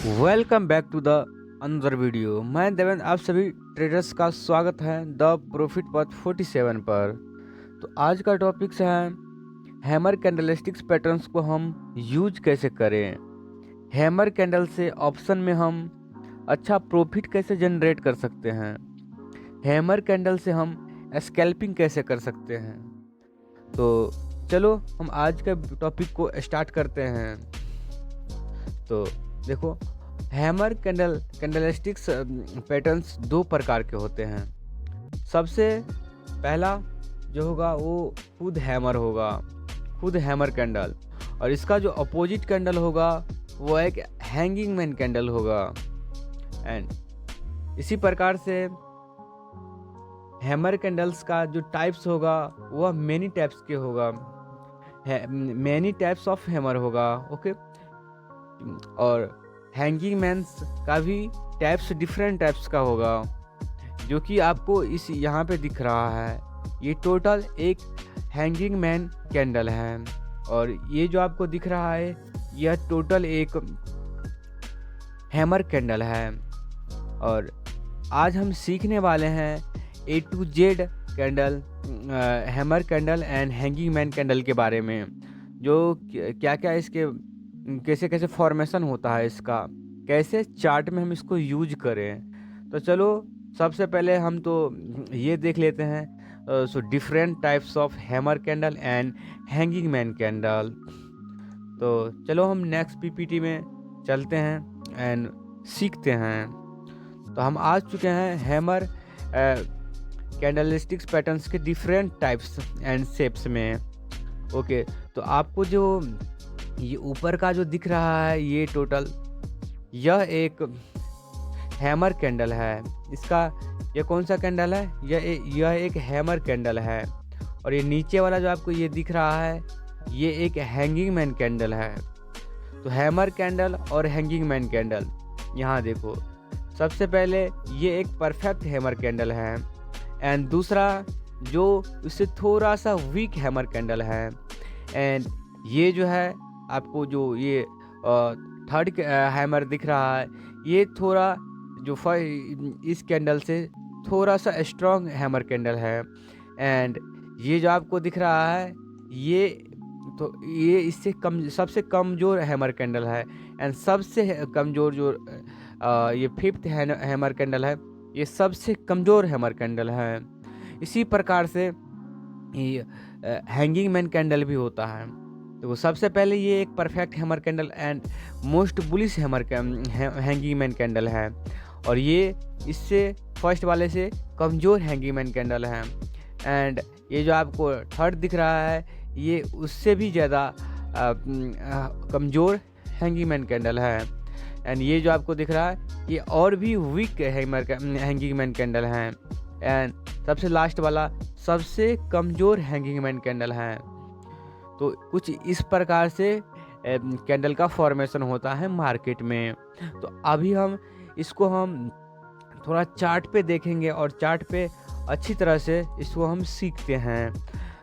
Welcome back to the another video. मैं देवेंद्र, आप सभी ट्रेडर्स का स्वागत है द प्रॉफिट पथ 47 पर। तो आज का टॉपिक्स है हैमर कैंडलस्टिक्स पैटर्न्स को हम यूज कैसे करें। हैमर कैंडल से ऑप्शन में हम अच्छा प्रॉफिट कैसे जनरेट कर सकते हैं। हैमर कैंडल से हम स्कैल्पिंग कैसे कर सकते हैं। तो चलो हम आज के टॉपिक को स्टार्ट करते हैं। तो देखो, हैमर कैंडलस्टिक्स पैटर्न्स दो प्रकार के होते हैं। सबसे पहला जो होगा वो खुद हैमर होगा, खुद हैमर कैंडल, और इसका जो अपोजिट कैंडल होगा वो एक हैंगिंग मैन कैंडल होगा। एंड इसी प्रकार से हैमर कैंडल्स का जो टाइप्स होगा वह मेनी टाइप्स के होगा, मेनी टाइप्स ऑफ हैमर होगा। ओके, और हैंगिंग मैन्स का भी टाइप्स डिफरेंट टाइप्स का होगा, जो कि आपको इस यहाँ पे दिख रहा है। ये टोटल एक हैंगिंग मैन कैंडल है, और ये जो आपको दिख रहा है यह टोटल एक हैमर कैंडल है। और आज हम सीखने वाले हैं A to Z candle, hammer candle and hanging man candle के बारे में, जो क्या क्या इसके कैसे कैसे फॉर्मेशन होता है, इसका कैसे चार्ट में हम इसको यूज करें। तो चलो सबसे पहले हम तो ये देख लेते हैं so different types of hammer candle and hanging man candle. तो चलो हम नेक्स्ट पीपीटी में चलते हैं एंड सीखते हैं। तो हम आ चुके हैं हैमर कैंडलस्टिक्स पैटर्न्स के डिफरेंट टाइप्स एंड शेप्स में। ओके, तो आपको जो ये ऊपर का जो दिख रहा है ये टोटल यह एक हैमर कैंडल है। इसका यह कौन सा कैंडल है? यह एक हैमर कैंडल है। और ये नीचे वाला जो आपको ये दिख रहा है ये एक हैंगिंग मैन कैंडल है। तो हैमर कैंडल और हैंगिंग मैन कैंडल, यहाँ देखो, सबसे पहले ये एक परफेक्ट हैमर कैंडल है, एंड दूसरा जो उससे थोड़ा सा वीक हैमर कैंडल है। एंड ये जो है आपको जो ये थर्ड हैमर दिख रहा है ये थोड़ा जो इस कैंडल से थोड़ा सा स्ट्रॉन्ग हैमर कैंडल है। एंड ये जो आपको दिख रहा है ये इससे कम, सबसे कमज़ोर हैमर कैंडल है। एंड सबसे कमज़ोर जो ये फिफ्थ हैमर कैंडल है ये सबसे कमज़ोर हैमर कैंडल है। इसी प्रकार से हैंगिंग मैन कैंडल भी होता है। तो सबसे पहले ये एक perfect hammer candle and most bullish hanging man candle है, और ये इससे फर्स्ट वाले से कमज़ोर हैंगिंग मैन कैंडल है। एंड ये जो आपको थर्ड दिख रहा है ये उससे भी ज़्यादा कमज़ोर हैंगिंग मैन कैंडल है। एंड ये जो आपको दिख रहा है ये और भी वीक हैंगिंग मैन कैंडल है। एंड सबसे लास्ट वाला सबसे कमज़ोर हैंगिंग मैन कैंडल है। तो कुछ इस प्रकार से कैंडल का फॉर्मेशन होता है मार्केट में। तो अभी हम इसको थोड़ा चार्ट पे देखेंगे और चार्ट पे अच्छी तरह से इसको हम सीखते हैं।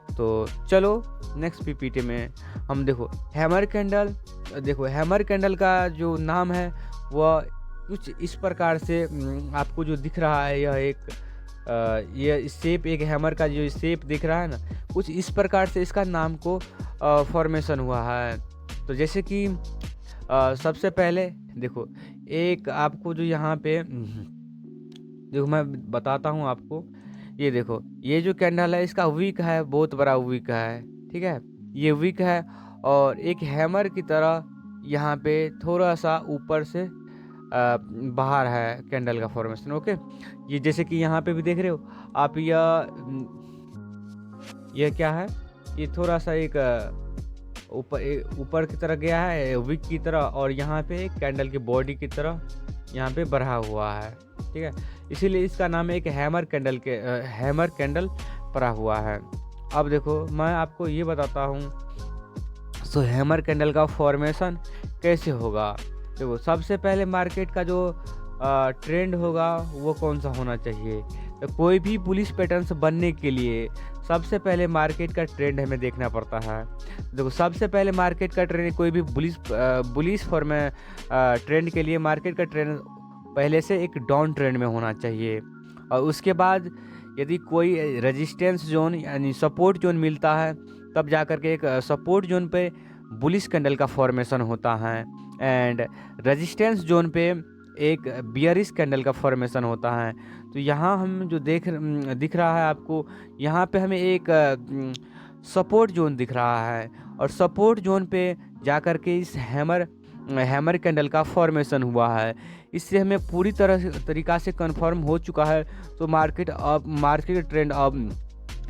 तो चलो नेक्स्ट पीपीटी में हम देखो हैमर कैंडल। देखो हैमर कैंडल का जो नाम है वह कुछ इस प्रकार से आपको जो दिख रहा है यह शेप, एक हैमर का जो शेप दिख रहा है ना, कुछ इस प्रकार से इसका नाम को फॉर्मेशन हुआ है। तो जैसे कि सबसे पहले देखो एक आपको जो यहाँ पे देखो मैं बताता हूँ आपको। ये देखो ये जो कैंडल है इसका वीक है, बहुत बड़ा वीक है, ठीक है, ये वीक है। और एक हैमर की तरह यहाँ पे थोड़ा सा ऊपर से बाहर है कैंडल का फॉर्मेशन। ओके, ये जैसे कि यहाँ पे भी देख रहे हो आप, यह क्या है, ये थोड़ा सा एक ऊपर की तरह गया है विक की तरह, और यहाँ पे एक कैंडल की बॉडी की तरह यहाँ पे बढ़ा हुआ है, ठीक है। इसीलिए इसका नाम एक हैमर कैंडल पड़ा हुआ है। अब देखो मैं आपको ये बताता हूँ सो हैमर कैंडल का फॉर्मेशन कैसे होगा। देखो सबसे पहले मार्केट का जो ट्रेंड होगा वो कौन सा होना चाहिए। कोई भी बुलिश पैटर्न्स बनने के लिए सबसे पहले मार्केट का ट्रेंड हमें देखना पड़ता है। देखो सबसे पहले मार्केट का ट्रेंड, कोई भी बुलिश फॉर्म ट्रेंड के लिए मार्केट का ट्रेंड पहले से एक डाउन ट्रेंड में होना चाहिए, और उसके बाद यदि कोई रेजिस्टेंस जोन यानी सपोर्ट जोन मिलता है तब जा कर के एक सपोर्ट जोन पे बुलिश कैंडल का फॉर्मेशन होता है, एंड रेजिस्टेंस जोन पे एक बियरिश कैंडल का फॉर्मेशन होता है। तो यहाँ हम जो दिख रहा है आपको, यहाँ पे हमें एक सपोर्ट जोन दिख रहा है, और सपोर्ट जोन पे जा कर के इस हैमर कैंडल का फॉर्मेशन हुआ है। इससे हमें पूरी तरीक़ा से कंफर्म हो चुका है। तो मार्केट ट्रेंड अब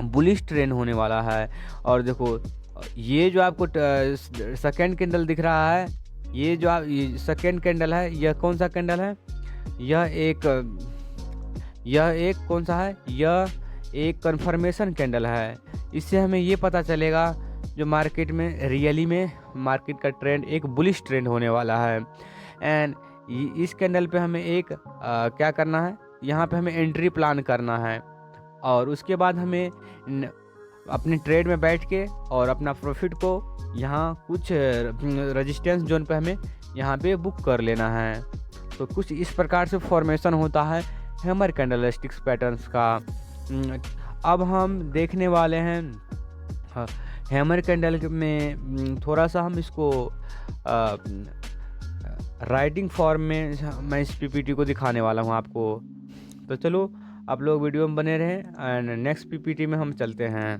बुलिश ट्रेंड होने वाला है। और देखो ये जो आपको सेकेंड कैंडल दिख रहा है, ये सेकेंड कैंडल है, यह कौन सा कैंडल है? यह एक कौन सा है? यह एक कंफर्मेशन कैंडल है। इससे हमें ये पता चलेगा जो मार्केट में रियली में मार्केट का ट्रेंड एक बुलिश ट्रेंड होने वाला है। एंड इस कैंडल पे हमें क्या करना है, यहाँ पे हमें एंट्री प्लान करना है, और उसके बाद हमें अपने ट्रेड में बैठ के और अपना प्रॉफिट को यहाँ कुछ रेजिस्टेंस जोन पे हमें यहाँ पे बुक कर लेना है। तो कुछ इस प्रकार से फॉर्मेशन होता है हैमर कैंडलस्टिक्स पैटर्न्स का। अब हम देखने वाले हैं हैमर कैंडल में थोड़ा सा हम इसको राइटिंग फॉर्म में मैं इस पीपीटी को दिखाने वाला हूँ आपको। तो चलो आप लोग वीडियो में बने रहें, एंड नेक्स्ट पीपीटी में हम चलते हैं।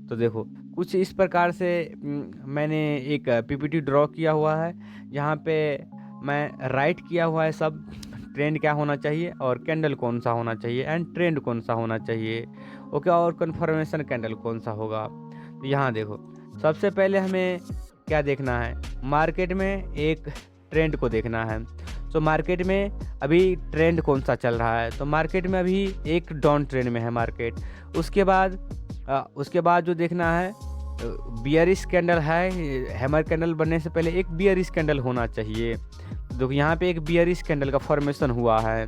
तो देखो कुछ इस प्रकार से मैंने एक पीपीटी ड्रॉ किया हुआ है, यहाँ पे मैं राइट किया हुआ है सब ट्रेंड क्या होना चाहिए, और कैंडल कौन सा होना चाहिए, एंड ट्रेंड कौन सा होना चाहिए, ओके, और कन्फर्मेशन कैंडल कौन सा होगा। तो यहाँ देखो सबसे पहले हमें क्या देखना है, मार्केट में एक ट्रेंड को देखना है। तो मार्केट में अभी ट्रेंड कौन सा चल रहा है, तो मार्केट में अभी एक डाउन ट्रेंड में है मार्केट। उसके बाद जो देखना है बियरिश कैंडल है, हैमर कैंडल बनने से पहले एक बियरिश कैंडल होना चाहिए। देखो यहाँ पे एक बियरिश कैंडल का फॉर्मेशन हुआ है,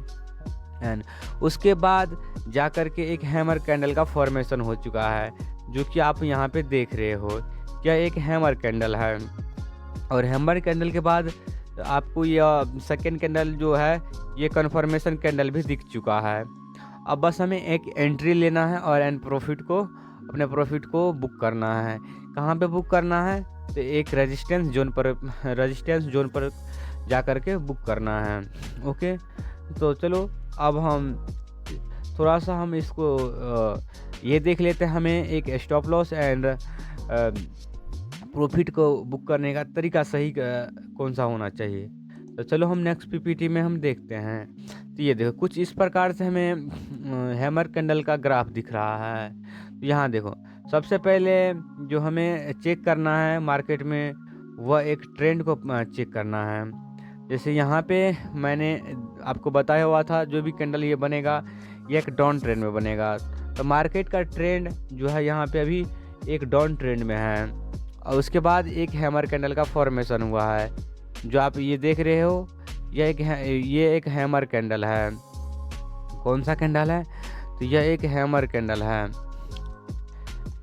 एंड उसके बाद जा कर के एक हैमर कैंडल का फॉर्मेशन हो चुका है, जो कि आप यहाँ पे देख रहे हो। क्या एक हैमर कैंडल है, और हैमर कैंडल के बाद आपको यह सेकेंड कैंडल जो है ये कन्फर्मेशन कैंडल भी दिख चुका है। अब बस हमें एक एंट्री लेना है और अपने प्रॉफिट को बुक करना है। कहाँ पे बुक करना है, तो एक रेजिस्टेंस जोन पर जा कर के बुक करना है, ओके। तो चलो अब हम थोड़ा सा हम इसको ये देख लेते हैं, हमें एक स्टॉप लॉस एंड प्रॉफिट को बुक करने का तरीका सही कौन सा होना चाहिए। तो चलो हम नेक्स्ट पीपीटी में हम देखते हैं। तो ये देखो कुछ इस प्रकार से हमें हैमर कैंडल का ग्राफ दिख रहा है। तो यहाँ देखो सबसे पहले जो हमें चेक करना है मार्केट में, वह एक ट्रेंड को चेक करना है। जैसे यहाँ पे मैंने आपको बताया हुआ था, जो भी कैंडल ये बनेगा ये एक डाउन ट्रेंड में बनेगा। तो मार्केट का ट्रेंड जो है यहाँ पे अभी एक डाउन ट्रेंड में है, और उसके बाद एक हैमर कैंडल का फॉर्मेशन हुआ है, जो आप ये देख रहे हो। ये एक हैमर कैंडल है। कौन सा कैंडल है, तो यह एक हैमर कैंडल है।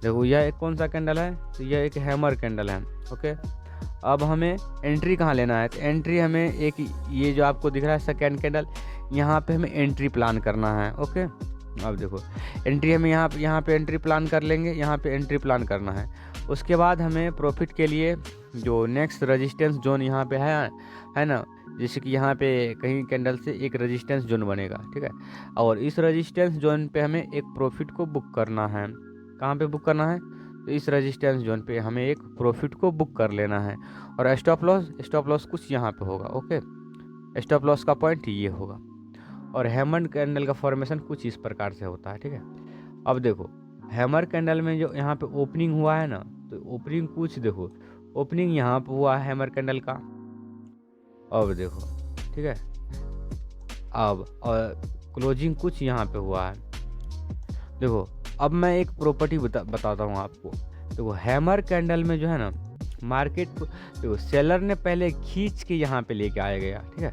देखो यह एक कौन सा कैंडल है, तो यह एक हैमर कैंडल है, ओके। अब हमें एंट्री कहाँ लेना है, तो एंट्री हमें एक ये जो आपको दिख रहा है सेकेंड कैंडल, यहाँ पे हमें एंट्री प्लान करना है, ओके। अब देखो एंट्री हमें यहाँ पे एंट्री प्लान कर लेंगे, यहाँ पे एंट्री प्लान करना है। उसके बाद हमें प्रॉफिट के लिए जो नेक्स्ट रेजिस्टेंस जोन यहाँ पे है ना, जैसे कि यहाँ पे कहीं कैंडल से एक रेजिस्टेंस जोन बनेगा, ठीक है, और इस रेजिस्टेंस जोन पे हमें एक प्रॉफिट को बुक करना है। कहाँ पे बुक करना है, तो इस रेजिस्टेंस जोन पे हमें एक प्रॉफिट को बुक कर लेना है, और स्टॉप लॉस कुछ यहाँ पे होगा, ओके। स्टॉप लॉस का पॉइंट ये होगा, और हैमर कैंडल का फॉर्मेशन कुछ इस प्रकार से होता है, ठीक है। अब देखो हैमर कैंडल में जो यहाँ पे ओपनिंग हुआ है ना, तो ओपनिंग कुछ देखो, ओपनिंग यहाँ पे हुआ है हैमर कैंडल का। अब देखो, ठीक है, अब और क्लोजिंग कुछ यहाँ पे हुआ है। देखो अब मैं एक प्रॉपर्टी बताता हूँ आपको। देखो हैमर कैंडल में जो है ना, मार्केट को देखो सेलर ने पहले खींच के यहाँ पे लेके आया गया, ठीक है,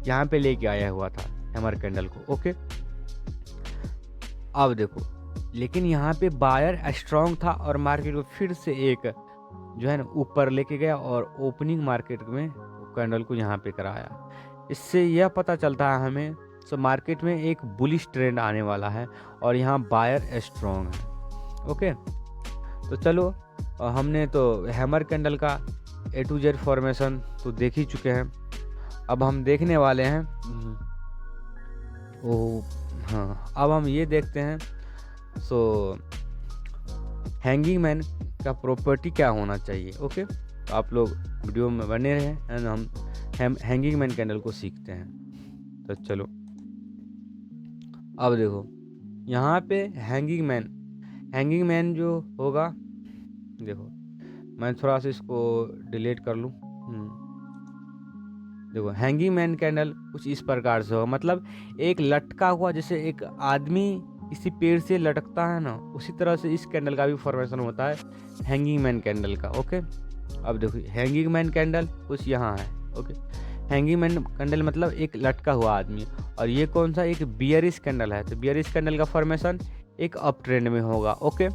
यहाँ पे लेके आया हुआ था हैमर कैंडल को, ओके। अब देखो, लेकिन यहाँ पे बायर स्ट्रांग था और मार्केट को फिर से एक जो है ना ऊपर लेके गया और ओपनिंग मार्केट में कैंडल को यहाँ पे कराया। इससे यह पता चलता है हमें सो मार्केट में एक बुलिश ट्रेंड आने वाला है और यहाँ बायर स्ट्रांग है। ओके, तो चलो हमने तो हैमर कैंडल का A to Z फॉर्मेशन तो देख ही चुके हैं। अब हम देखने वाले हैं हाँ, अब हम ये देखते हैं सो हैंगिंग मैन का प्रॉपर्टी क्या होना चाहिए। ओके, तो आप लोग वीडियो में बने रहे एंड हम हैंगिंग मैन कैंडल को सीखते हैं। तो चलो अब देखो, यहाँ पे हैंगिंग मैन जो होगा, देखो मैं थोड़ा सा इसको डिलीट कर लूँ। देखो हैंगिंग मैन कैंडल कुछ इस प्रकार से होगा, मतलब एक लटका हुआ, जैसे एक आदमी किसी पेड़ से लटकता है ना, उसी तरह से इस कैंडल का भी फॉर्मेशन होता है हैंगिंग मैन कैंडल का। ओके, अब देखो हैंगिंग मैन कैंडल कुछ यहाँ है। ओके, हैंगिंग मैन कैंडल मतलब एक लटका हुआ आदमी, और ये कौन सा, एक बियरिश कैंडल है। तो बियरिश कैंडल का फॉर्मेशन एक अप ट्रेंड में होगा। ओके,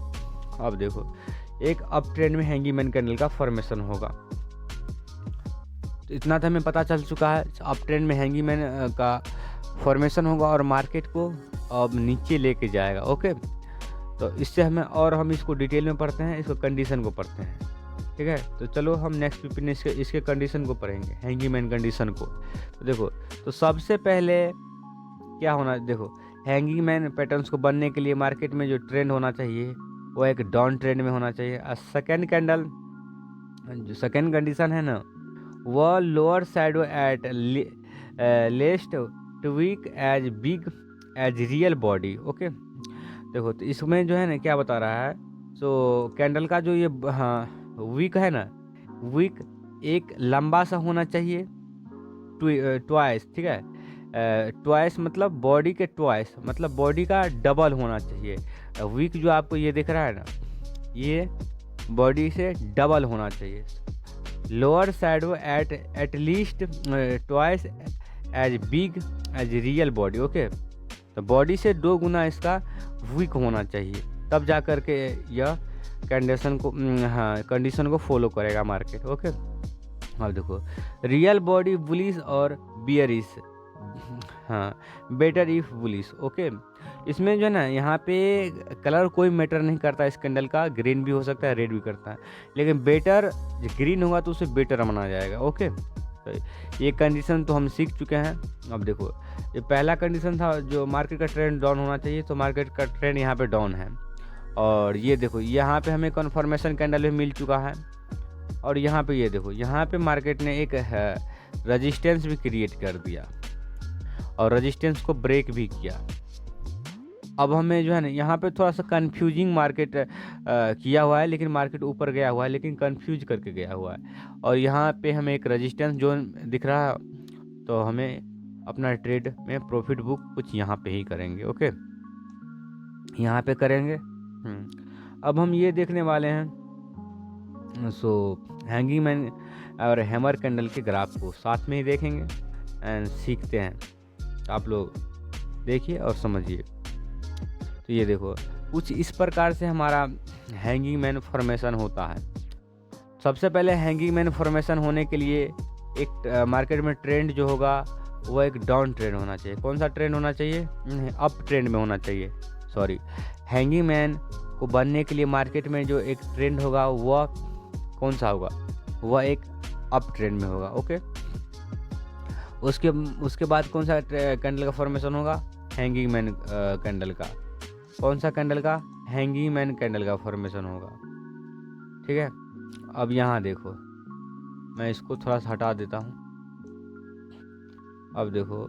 अब देखो एक अप ट्रेंड में हैंगिंग मैन कैंडल का फॉर्मेशन होगा। तो इतना तो हमें पता चल चुका है, अप ट्रेंड में हैंगिंग मैन का फॉर्मेशन होगा और मार्केट को अब नीचे लेके जाएगा। ओके, तो इससे हम इसको डिटेल में पढ़ते हैं, इसको कंडीशन को पढ़ते हैं। ठीक है, तो चलो हम नेक्स्ट वीडियो में इसके कंडीशन को पढ़ेंगे, हैंगिंग मैन कंडीशन को। तो देखो, तो सबसे पहले क्या होना, देखो हैंगिंग मैन पैटर्न्स को बनने के लिए मार्केट में जो ट्रेंड होना चाहिए वो एक डाउन ट्रेंड में होना चाहिए। सेकेंड कैंडल, जो सेकेंड कंडीशन है ना, वह lower side at least twice as big as real body. Okay, देखो तो इसमें जो है ना क्या बता रहा है, सो कैंडल का जो ये वीक है ना, वीक एक लंबा सा होना चाहिए, ट्वाइस। ठीक है, ट्वाइस मतलब बॉडी के ट्वाइस, मतलब बॉडी का डबल होना चाहिए। वीक जो आपको ये दिख रहा है ना, ये बॉडी से डबल होना चाहिए। Lower side at least twice as big as real body. Okay, तो बॉडी से 2 गुना इसका वीक होना चाहिए, तब जा कर के यह कंडीशन को फॉलो करेगा मार्केट। ओके, अब देखो रियल बॉडी बुलिश और bearish, better if bullish. Okay, इसमें जो है ना, यहाँ पे कलर कोई मैटर नहीं करता इस कैंडल का, ग्रीन भी हो सकता है, रेड भी करता है, लेकिन बेटर ग्रीन होगा तो उसे बेटर माना जाएगा। ओके, तो ये कंडीशन तो हम सीख चुके हैं। अब देखो, ये पहला कंडीशन था जो मार्केट का ट्रेंड डाउन होना चाहिए, तो मार्केट का ट्रेंड यहाँ पे डाउन है, और ये देखो यहाँ पे हमें कन्फर्मेशन कैंडल भी मिल चुका है, और यहाँ पे ये देखो, यहाँ पे मार्केट ने एक रेजिस्टेंस भी क्रिएट कर दिया और रेजिस्टेंस को ब्रेक भी किया। अब हमें जो है ना यहाँ पे थोड़ा सा कंफ्यूजिंग मार्केट किया हुआ है, लेकिन मार्केट ऊपर गया हुआ है, लेकिन कंफ्यूज करके गया हुआ है, और यहाँ पे हमें एक रेजिस्टेंस जोन दिख रहा है, तो हमें अपना ट्रेड में प्रॉफिट बुक कुछ यहाँ पे ही करेंगे। ओके, यहाँ पे करेंगे। अब हम ये देखने वाले हैं, सो हैंगिंग मैन और हैमर कैंडल के ग्राफ को साथ में ही देखेंगे एंड सीखते हैं। आप लोग देखिए और समझिए। तो ये देखो, कुछ इस प्रकार से हमारा हैंगिंग मैन फॉर्मेशन होता है। सबसे पहले हैंगिंग मैन फॉर्मेशन होने के लिए एक मार्केट में ट्रेंड जो होगा वो एक डाउन ट्रेंड होना चाहिए। कौन सा ट्रेंड होना चाहिए? अप ट्रेंड में होना चाहिए, सॉरी। हैंगिंग मैन को बनने के लिए मार्केट में जो एक ट्रेंड होगा वह कौन सा होगा? वह एक अप ट्रेंड में होगा। ओके, उसके बाद कौन सा कैंडल का फॉर्मेशन होगा? हैंगिंग मैन कैंडल का। कौन सा कैंडल का? हैंगिंग मैन कैंडल का फॉर्मेशन होगा। ठीक है, अब यहाँ देखो, मैं इसको थोड़ा सा हटा देता हूँ। अब देखो,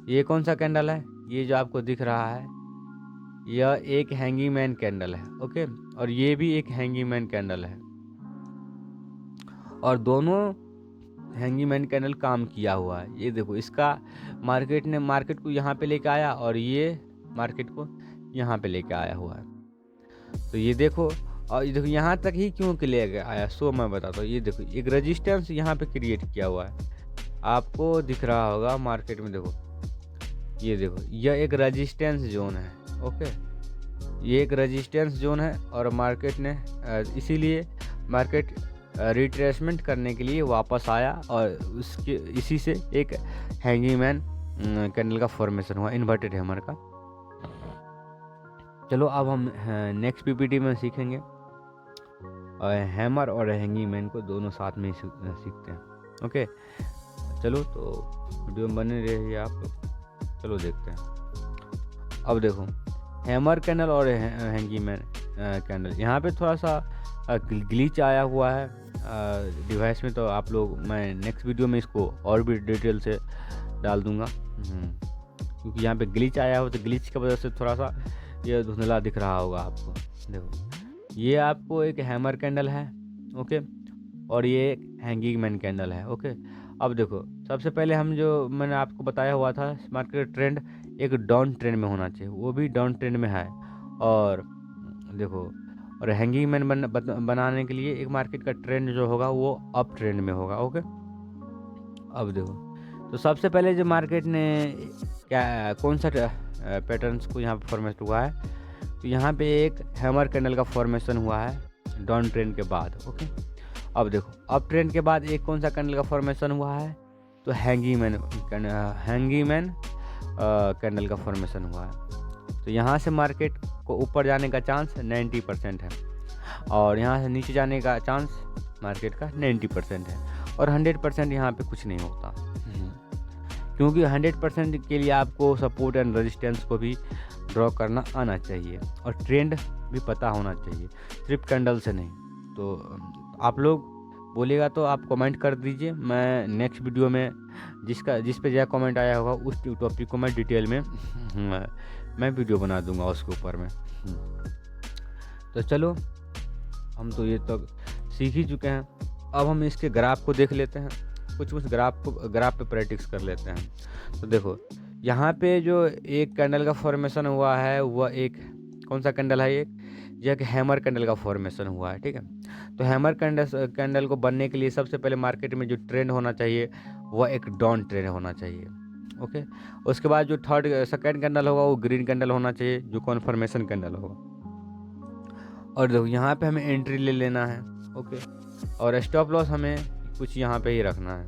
ये कौन सा कैंडल है? ये जो आपको दिख रहा है यह एक हैंगिंग मैन कैंडल है। ओके, और ये भी एक हैंगिंग मैन कैंडल है, और दोनों हैंगिंग मैन कैंडल काम किया हुआ है। ये देखो, इसका मार्केट को यहाँ पे लेके आया, और ये मार्केट को यहाँ पे लेके आया हुआ है। तो ये देखो, और ये देखो यहाँ तक ही क्यों के ले आया, सो मैं बताता हूँ। ये देखो, एक रेजिस्टेंस यहाँ पे क्रिएट किया हुआ है, आपको दिख रहा होगा मार्केट में। देखो, ये देखो, यह एक रेजिस्टेंस जोन है। ओके, ये एक रेजिस्टेंस जोन है और मार्केट ने इसीलिए मार्केट रिट्रेसमेंट करने के लिए वापस आया और उसके इसी से एक हैंगिंग मैन कैंडल का फॉर्मेशन हुआ इन्वर्टेड हैमर का। चलो अब हम नेक्स्ट पीपीटी में सीखेंगे और हैमर और हैंगिंग मैन को दोनों साथ में ही सीखते हैं। ओके, चलो तो वीडियो में बने रहिए आप लोग। चलो देखते हैं। अब देखो हैमर कैंडल और हैंगिंग मैन कैंडल, यहाँ पे थोड़ा सा ग्लिच आया हुआ है डिवाइस में, तो आप लोग मैं नेक्स्ट वीडियो में इसको और भी डिटेल से डाल दूंगा, क्योंकि यहाँ पे ग्लिच आया हो तो ग्लिच की वजह से थोड़ा सा ये धुंधला दिख रहा होगा आपको। देखो ये आपको एक हैमर कैंडल है, ओके, और ये एक हैंगिंग मैन कैंडल है। ओके, अब देखो सबसे पहले हम जो मैंने आपको बताया हुआ था मार्केट ट्रेंड एक डाउन ट्रेंड में होना चाहिए, वो भी डाउन ट्रेंड में है। और देखो और हैंगिंग मैन बनाने के लिए एक मार्केट का ट्रेंड जो होगा वो अप ट्रेंड में होगा। ओके, अब देखो तो सबसे पहले जो मार्केट ने क्या कौन सा पैटर्न्स को यहाँ पे फॉर्मेशन हुआ है, तो यहाँ पे एक हैमर कैंडल का फॉर्मेशन हुआ है डाउन ट्रेंड के बाद। ओके, अब देखो अप ट्रेंड के बाद एक कौन सा कैंडल का फॉर्मेशन हुआ है, तो हैंगिंग मैन कैंडल का फॉर्मेशन हुआ है। तो यहाँ से मार्केट को ऊपर जाने का चांस 90% है और यहाँ से नीचे जाने का चांस मार्केट का 90% है और 100% यहाँ पे कुछ नहीं होता, क्योंकि 100% के लिए आपको सपोर्ट एंड रेजिस्टेंस को भी ड्रॉ करना आना चाहिए और ट्रेंड भी पता होना चाहिए, सिर्फ कैंडल से नहीं। तो आप लोग बोलिएगा तो आप कमेंट कर दीजिए, मैं नेक्स्ट वीडियो में जिस पे जो कमेंट आया होगा उस टॉपिक को मैं डिटेल में मैं वीडियो बना दूंगा उसके ऊपर में। तो चलो हम तो ये तो सीख ही चुके हैं, अब हम इसके ग्राफ को देख लेते हैं, कुछ ग्राफ पे प्रैक्टिस कर लेते हैं। तो देखो यहाँ पे जो एक कैंडल का फॉर्मेशन हुआ है वह एक कौन सा कैंडल है, एक हैमर कैंडल का फॉर्मेशन हुआ है। ठीक है, तो हैमर कैंडल को बनने के लिए सबसे पहले मार्केट में जो ट्रेंड होना चाहिए वह एक डाउन ट्रेंड होना चाहिए। ओके, उसके बाद जो सेकंड कैंडल होगा वो ग्रीन कैंडल होना चाहिए, जो कन्फर्मेशन कैंडल होगा। और देखो यहाँ पे हमें एंट्री ले लेना है। ओके, और स्टॉप लॉस हमें कुछ यहाँ पे ही रखना है।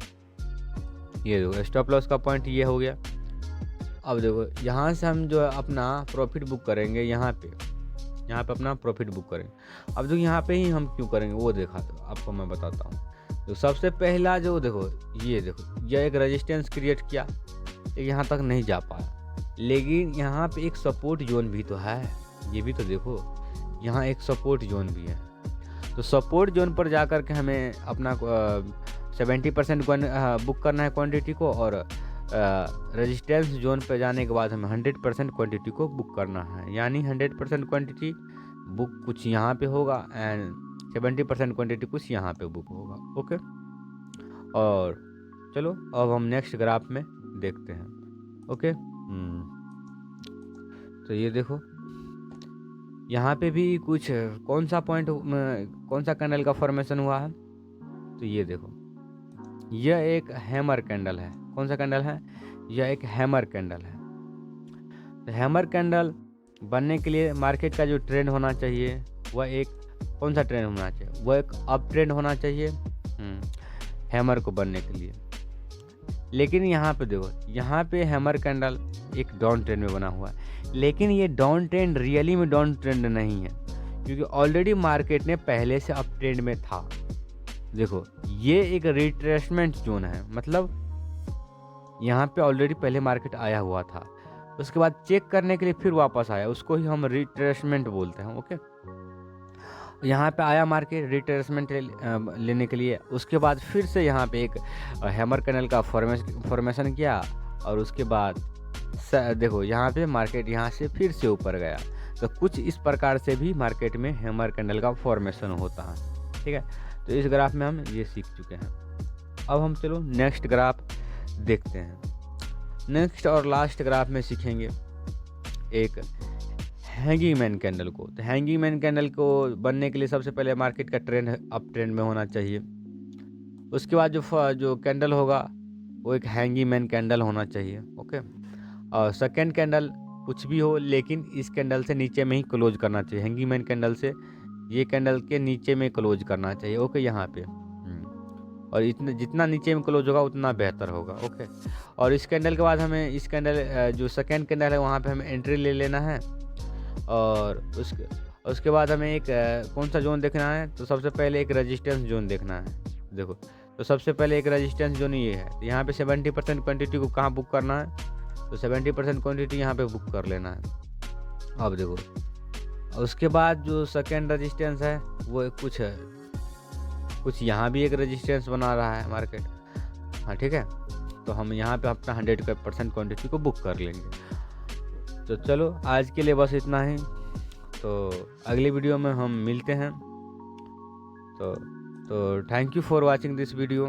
ये देखो स्टॉप लॉस का पॉइंट ये हो गया। अब देखो यहाँ से हम जो अपना प्रॉफिट बुक करेंगे, यहाँ पे अपना प्रॉफिट बुक करेंगे। अब जो यहाँ पे ही हम क्यों करेंगे वो देखा तो आपको मैं बताता हूँ। तो सबसे पहला जो देखो ये एक रेजिस्टेंस क्रिएट किया, यहाँ तक नहीं जा पाया, लेकिन यहाँ पे एक सपोर्ट जोन भी तो है, ये भी तो देखो यहाँ एक सपोर्ट जोन भी है। तो सपोर्ट जोन पर जा कर के हमें अपना 70% बुक करना है क्वांटिटी को, और रेजिस्टेंस जोन पर जाने के बाद हमें 100% क्वांटिटी को बुक करना है। यानी 100% क्वांटिटी बुक कुछ यहाँ पे होगा एंड 70% क्वांटिटी कुछ यहाँ पे बुक होगा। ओके, और चलो अब हम नेक्स्ट ग्राफ में देखते हैं। ओके, तो ये देखो यहाँ पे भी कुछ कौन सा कैंडल का फॉर्मेशन हुआ है, तो ये देखो यह एक हैमर कैंडल है। कौन सा कैंडल है, यह एक हैमर कैंडल है। तो हैमर कैंडल बनने के लिए मार्केट का जो ट्रेंड होना चाहिए वह एक कौन सा ट्रेंड होना चाहिए, वह एक अप ट्रेंड होना चाहिए हैमर को बनने के लिए। लेकिन यहाँ पे देखो यहाँ पे हैमर कैंडल एक डाउन ट्रेंड में बना हुआ है, लेकिन ये डाउन ट्रेंड रियली में डाउन ट्रेंड नहीं है, क्योंकि ऑलरेडी मार्केट ने पहले से अप ट्रेंड में था। देखो ये एक रिट्रेसमेंट जोन है, मतलब यहाँ पे ऑलरेडी पहले मार्केट आया हुआ था, उसके बाद चेक करने के लिए फिर वापस आया, उसको ही हम रिट्रेसमेंट बोलते हैं। ओके, यहाँ पे आया मार्केट रिट्रेसमेंट लेने के लिए, उसके बाद फिर से यहाँ पे एक हैमर कैंडल का फॉर्मेशन किया, और उसके बाद देखो यहाँ पे मार्केट यहाँ से फिर से ऊपर गया। तो कुछ इस प्रकार से भी मार्केट में हैमर कैंडल का फॉर्मेशन होता है। ठीक है, तो इस ग्राफ में हम ये सीख चुके हैं। अब हम चलो नेक्स्ट ग्राफ देखते हैं। नेक्स्ट और लास्ट ग्राफ में सीखेंगे एक हैंगिंग मैन कैंडल को। तो हैंगिंग मैन कैंडल को बनने के लिए सबसे पहले मार्केट का ट्रेंड अप ट्रेंड में होना चाहिए। उसके बाद जो कैंडल होगा वो एक हैंगिंग मैन कैंडल होना चाहिए। ओके, और सेकंड कैंडल कुछ भी हो, लेकिन इस कैंडल से नीचे में ही क्लोज करना चाहिए। हैंगिंग मैन कैंडल से ये कैंडल के नीचे में क्लोज करना चाहिए। ओके, यहाँ पे और इतने जितना नीचे में क्लोज होगा उतना बेहतर होगा। ओके, और इस कैंडल के बाद हमें इस कैंडल जो सेकेंड कैंडल है वहाँ पे हमें एंट्री ले लेना है। और उसके बाद हमें एक कौन सा जोन देखना है, तो सबसे पहले एक रेजिस्टेंस जोन देखना है। देखो, तो सबसे पहले एक रेजिस्टेंस जोन ये है। तो यहाँ पे 70% क्वांटिटी को कहाँ बुक करना है, तो 70% क्वांटिटी यहाँ पे बुक कर लेना है। अब देखो, उसके बाद जो सेकेंड रेजिस्टेंस है वो कुछ यहाँ भी एक रेजिस्टेंस बना रहा है मार्केट। हाँ ठीक है, तो हम यहाँ पे अपना 100% क्वांटिटी को बुक कर लेंगे। तो चलो आज के लिए बस इतना ही। तो अगले वीडियो में हम मिलते हैं। तो thank you for watching this video.